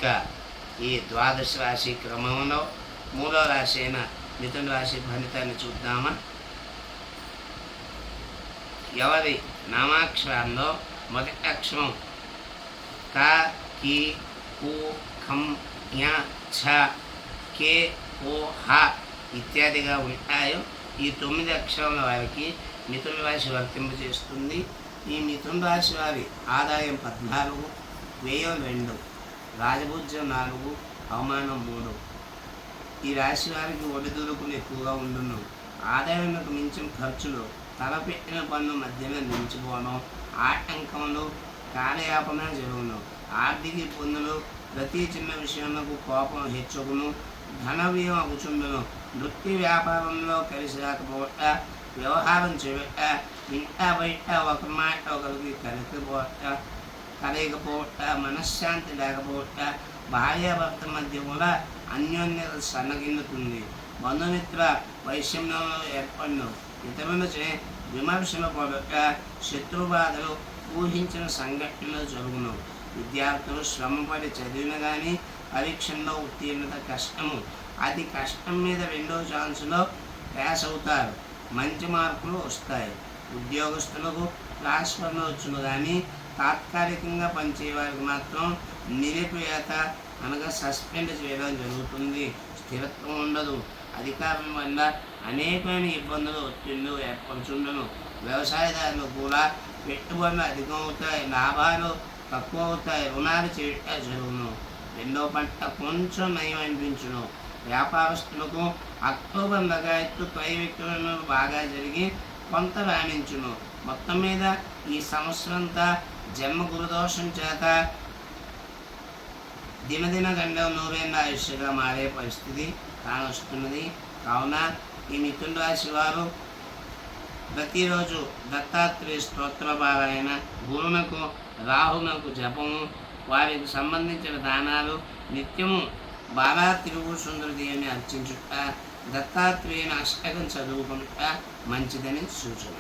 ఇక ఈ ద్వాదశ రాశి క్రమంలో మూడో రాశి అయిన మిథున రాశి ఫలితాన్ని చూద్దామా. ఎవరి నామాక్షరాల్లో మొదటి అక్షరం క, కి, కు, ఖం, ఞ, ఛ, కే, ఓ, హ ఇత్యాదిగా ఉంటాయో ఈ 9 అక్షరాల వారికి మిథున రాశి వర్తింపజేస్తుంది. ఈ మిథున రాశి వారి ఆదాయం 14, వ్యయం 2, రాజభూజ్యం 4, అవమానం 3. ఈ రాశి వారికి ఒడిదుడుకులు ఎక్కువగా ఉండును. ఆదాయానికి మించిన ఖర్చులు, తలపెట్టిన పనులు మధ్యలో నిలిచిపోవడం, ఆటంకములు, కార్యయాపన జరుగును. ఆర్థిక ఇబ్బందులు, ప్రతి చిన్న విషయంలో కోపం హెచ్చుకును, ధన వ్యయం అగుచుండును. వృత్తి వ్యాపారంలో కలిసి రాకపోవట, వ్యవహారం చేయట, ఇంటా బయట ఒక మాట ఒకరికి కలగకపోవట, మనశ్శాంతి లేకపోవట, భార్యాభర్త మధ్య కూడా అన్యోన్యత సన్నగిల్లుతుంది. బంధుమిత్ర వైషమ్యంలో ఏర్పడిన ఇతరులచే విమర్శలు పడక, శత్రుబాధలు, ఊహించిన సంఘటనలు జరుగును. విద్యార్థులు శ్రమపడి చదివిన కానీ పరీక్షల్లో ఉత్తీర్ణత కష్టము. అతి కష్టం మీద 2వ ఛాన్స్లో పాస్ అవుతారు. మంచి మార్కులు వస్తాయి. ఉద్యోగస్తులకు ట్రాన్స్ఫర్లు వచ్చును కానీ తాత్కాలికంగా పనిచేయవారికి మాత్రం నిలిపివేత అనగా సస్పెండ్ చేయడం జరుగుతుంది. స్థిరత్వం ఉండదు. అధికారం వల్ల అనేకమైన ఇబ్బందులు ఒత్తిళ్లు ఏర్పడుచుండను. వ్యవసాయదారులు కూడా పెట్టుబడులు అధికం అవుతాయి, లాభాలు తక్కువ అవుతాయి, రుణాలు చేయటం జరుగును. 2వ పంట కొంచెం నయం అనిపించును. వ్యాపారస్తులకు అక్టోబర్ లగాయత్తు పై వ్యక్తులను బాగా జరిగి కొంత రాణించును. మొత్తం మీద ఈ సంవత్సరంతా జన్మ గురుదోషం చేత దినదిన గండం నూరేళ్ళ ఆయుష్గా మారే పరిస్థితి కానొస్తున్నది. కావున ఈ మిథున రాశి వారు ప్రతిరోజు దత్తాత్రేయ స్తోత్ర పారాయణ, గురునకు రాహునకు జపము, వారికి సంబంధించిన దానాలు, నిత్యము బాలా తిరుగు సుందరదేవిని అర్చించుట, దత్తాత్రేయుని అష్టకం చదువుకుంట మంచిదని సూచన.